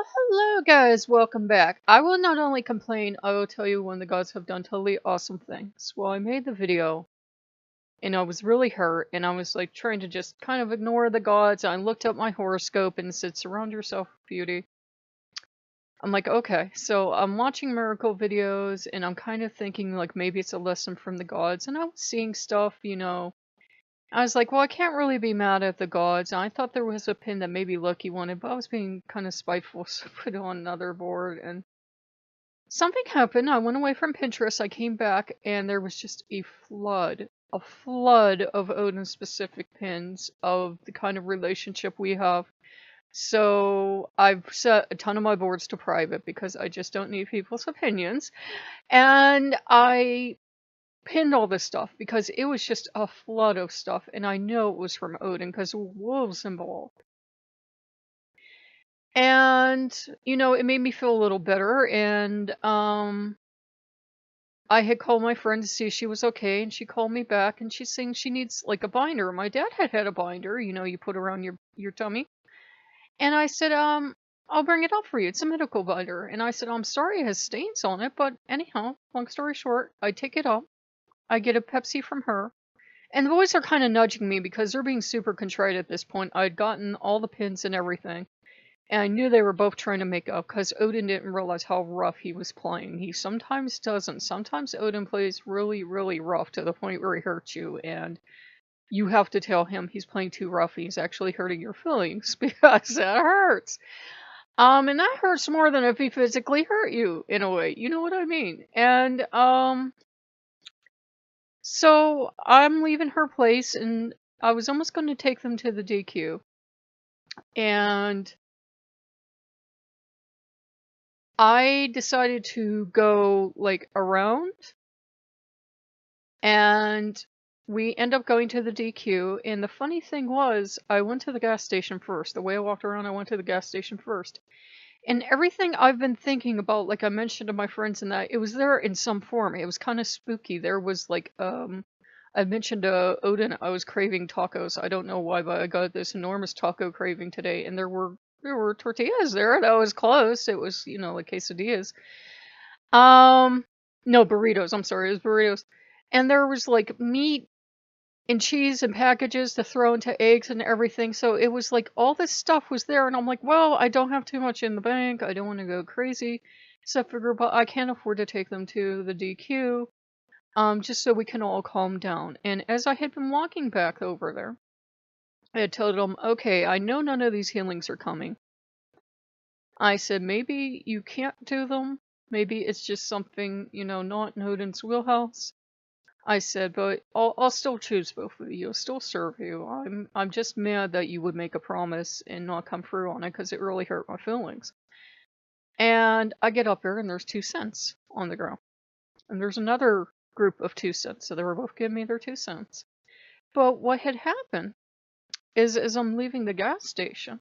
Hello guys, welcome back. I will not only complain, I will tell you when the gods have done totally awesome things. Well, I made the video and I was really hurt and I was like trying to just kind of ignore the gods. I looked up my horoscope and it said surround yourself with beauty. I'm like, okay, so I'm watching miracle videos and I'm kind of thinking like maybe it's a lesson from the gods, and I was seeing stuff. I was like, well, I can't really be mad at the gods. I thought there was a pin that maybe Loki wanted, but I was being kind of spiteful, so I put it on another board, and something happened. I went away from Pinterest, I came back, and there was just a flood of Odin-specific pins of the kind of relationship we have. So I've set a ton of my boards to private because I just don't need people's opinions. And I pinned all this stuff because it was just a flood of stuff, and I know it was from Odin because wolves involved. And it made me feel a little better, and I had called my friend to see if she was okay, and she called me back and she's saying she needs like a binder. My dad had a binder, you put around your tummy. And I said, I'll bring it up for you. It's a medical binder. And I said, I'm sorry it has stains on it, but anyhow, long story short, I take it up. I get a Pepsi from her. And the boys are kind of nudging me because they're being super contrite at this point. I'd gotten all the pins and everything. And I knew they were both trying to make up because Odin didn't realize how rough he was playing. He sometimes doesn't. Sometimes Odin plays really, really rough to the point where he hurts you. And you have to tell him he's playing too rough and he's actually hurting your feelings because that hurts. And that hurts more than if he physically hurt you, in a way. You know what I mean? And, so I'm leaving her place and I was almost going to take them to the DQ. And I decided to go like around, and we end up going to the DQ. And the funny thing was, I went to the gas station first. The way I walked around, I went to the gas station first. And everything I've been thinking about, like I mentioned to my friends and that, it was there in some form. It was kind of spooky. There was like, I mentioned to Odin I was craving tacos. I don't know why, but I got this enormous taco craving today, and there were tortillas there. That was close. It was, like quesadillas. No, burritos. I'm sorry, it was burritos. And there was like meat and cheese and packages to throw into eggs and everything. So it was like all this stuff was there, and I'm like, well, I don't have too much in the bank. I don't want to go crazy. So I figure, but I can't afford to take them to the DQ, just so we can all calm down. And as I had been walking back over there, I had told them, okay, I know none of these healings are coming. I said, maybe you can't do them. Maybe it's just something, not in Odin's wheelhouse. I said, but I'll still choose both of you. I'll still serve you. I'm just mad that you would make a promise and not come through on it because it really hurt my feelings. And I get up there and there's 2 cents on the ground. And there's another group of 2 cents. So they were both giving me their 2 cents. But what had happened is as I'm leaving the gas station,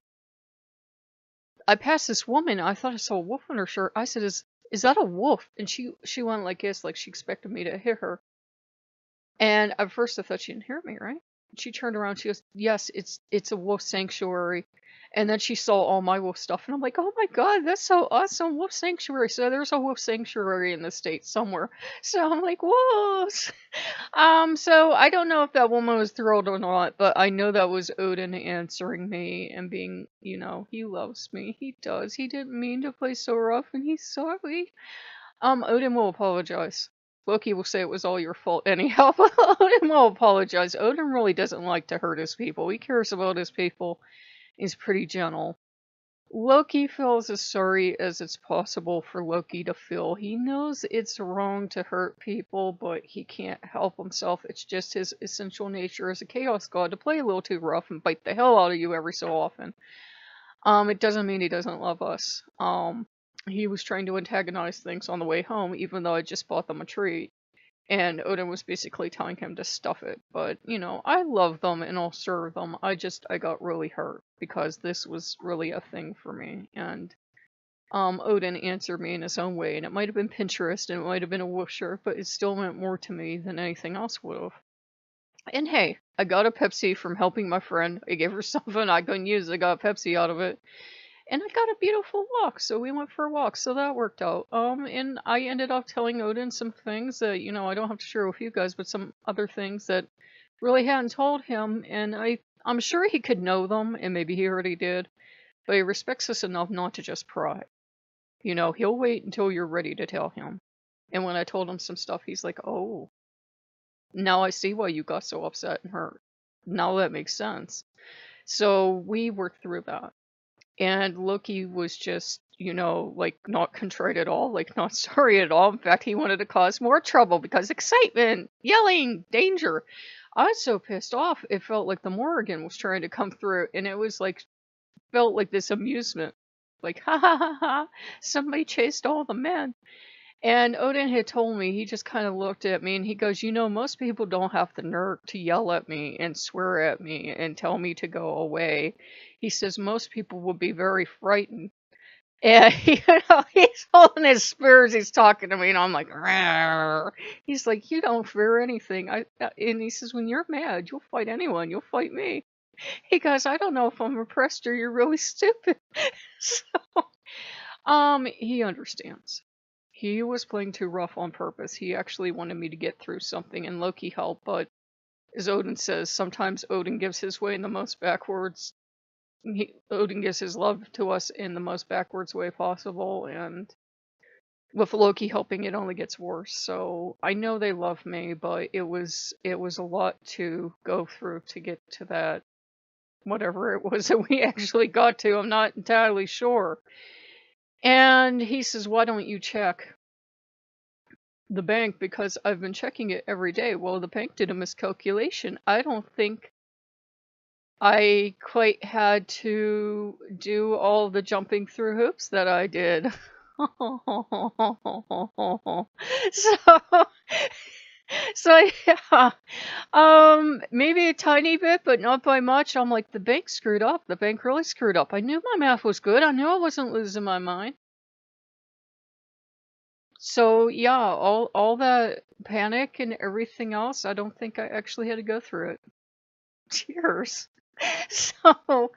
I passed this woman. I thought I saw a wolf on her shirt. I said, is that a wolf? And she went like this, like she expected me to hit her. And at first I thought she didn't hear me, right? She turned around, she goes, yes, it's a wolf sanctuary. And then she saw all my wolf stuff, and I'm like, oh my god, that's so awesome, wolf sanctuary. So there's a wolf sanctuary in the States somewhere. So I'm like, wolves. So I don't know if that woman was thrilled or not, but I know that was Odin answering me and being, he loves me. He does. He didn't mean to play so rough, and he's sorry. Odin will apologize. Loki will say it was all your fault anyhow, but Odin will apologize. Odin really doesn't like to hurt his people. He cares about his people. He's pretty gentle. Loki feels as sorry as it's possible for Loki to feel. He knows it's wrong to hurt people, but he can't help himself. It's just his essential nature as a chaos god to play a little too rough and bite the hell out of you every so often. It doesn't mean he doesn't love us. He was trying to antagonize things on the way home, even though I just bought them a treat. And Odin was basically telling him to stuff it. But, I love them and I'll serve them. I got really hurt because this was really a thing for me. And Odin answered me in his own way. And it might have been Pinterest and it might have been a wolf shirt, but it still meant more to me than anything else would have. And hey, I got a Pepsi from helping my friend. I gave her something I couldn't use. I got a Pepsi out of it. And I got a beautiful walk, so we went for a walk, so that worked out. And I ended up telling Odin some things that, I don't have to share with you guys, but some other things that really hadn't told him, and I'm sure he could know them, and maybe he already did, but he respects us enough not to just pry. He'll wait until you're ready to tell him. And when I told him some stuff, he's like, oh, now I see why you got so upset and hurt. Now that makes sense. So we worked through that. And Loki was just, like not contrite at all, like not sorry at all. In fact, he wanted to cause more trouble because excitement, yelling, danger. I was so pissed off, it felt like the Morrigan was trying to come through, and it was like, felt like this amusement. Like, ha ha ha ha, somebody chased all the men. And Odin had told me, he just kind of looked at me and he goes, most people don't have the nerve to yell at me and swear at me and tell me to go away. He says most people would be very frightened. And, he's holding his spears, he's talking to me, and I'm like, rawr. He's like, you don't fear anything. And he says, when you're mad, you'll fight anyone. You'll fight me. He goes, I don't know if I'm impressed or you're really stupid. So, he understands. He was playing too rough on purpose. He actually wanted me to get through something, and Loki helped, but as Odin says, sometimes Odin gives his way in the most backwards. Odin gives his love to us in the most backwards way possible, and with Loki helping, it only gets worse. So I know they love me, but it was a lot to go through to get to that, whatever it was that we actually got to. I'm not entirely sure. And he says, why don't you check the bank? Because I've been checking it every day. Well, the bank did a miscalculation. I don't think I quite had to do all the jumping through hoops that I did. So yeah, maybe a tiny bit, but not by much. I'm like, the bank screwed up. The bank really screwed up. I knew my math was good. I knew I wasn't losing my mind. So yeah, all that panic and everything else, I don't think I actually had to go through it. Cheers. So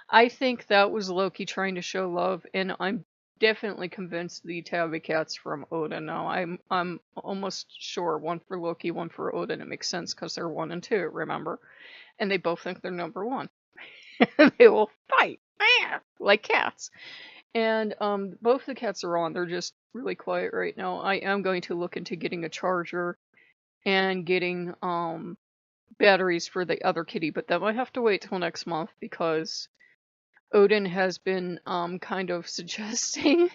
I think that was Loki trying to show love, and I'm definitely convinced the tabby cat's from Odin now. I'm almost sure, one for Loki, one for Odin. It makes sense because they're 1 and 2, remember? And they both think they're number 1. They will fight like cats. And both the cats are on. They're just really quiet right now. I am going to look into getting a charger and getting batteries for the other kitty, but that might have to wait till next month because Odin has been kind of suggesting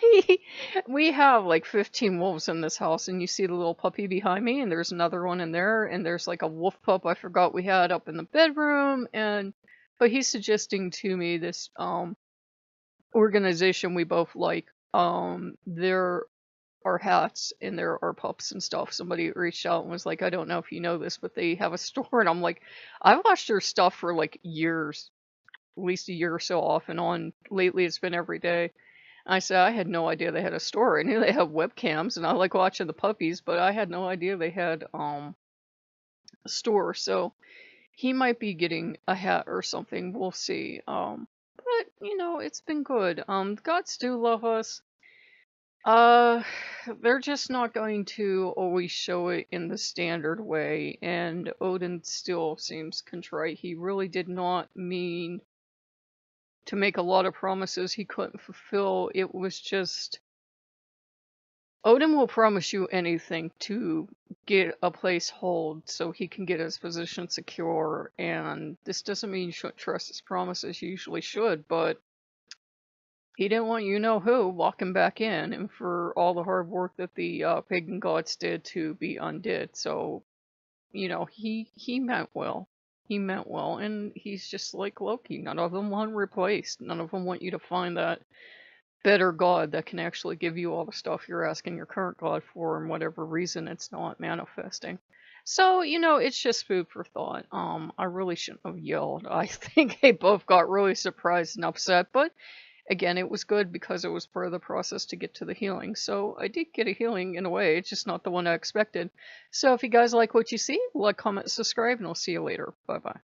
we have like 15 wolves in this house, and you see the little puppy behind me, and there's another one in there, and there's like a wolf pup I forgot we had up in the bedroom, but he's suggesting to me this organization we both like. There are hats and there are pups and stuff. Somebody reached out and was like, I don't know if you know this, but they have a store, and I'm like, I've watched their stuff for like years, at least a year or so off and on. Lately it's been every day. I said I had no idea they had a store. I knew they have webcams and I like watching the puppies, but I had no idea they had a store. So he might be getting a hat or something. We'll see. But it's been good. Gods do love us. They're just not going to always show it in the standard way, and Odin still seems contrite. He really did not mean to make a lot of promises he couldn't fulfill. It was just, Odin will promise you anything to get a place hold so he can get his position secure, and this doesn't mean you shouldn't trust his promises. You usually should, but he didn't want you-know-who walking back in, and for all the hard work that the pagan gods did to be undid. So, he meant well. He meant well, and he's just like Loki. None of them want replaced. None of them want you to find that better god that can actually give you all the stuff you're asking your current god for, and whatever reason it's not manifesting. So, it's just food for thought. I really shouldn't have yelled. I think they both got really surprised and upset, but again, it was good because it was part of the process to get to the healing. So I did get a healing in a way. It's just not the one I expected. So if you guys like what you see, like, comment, subscribe, and I'll see you later. Bye-bye.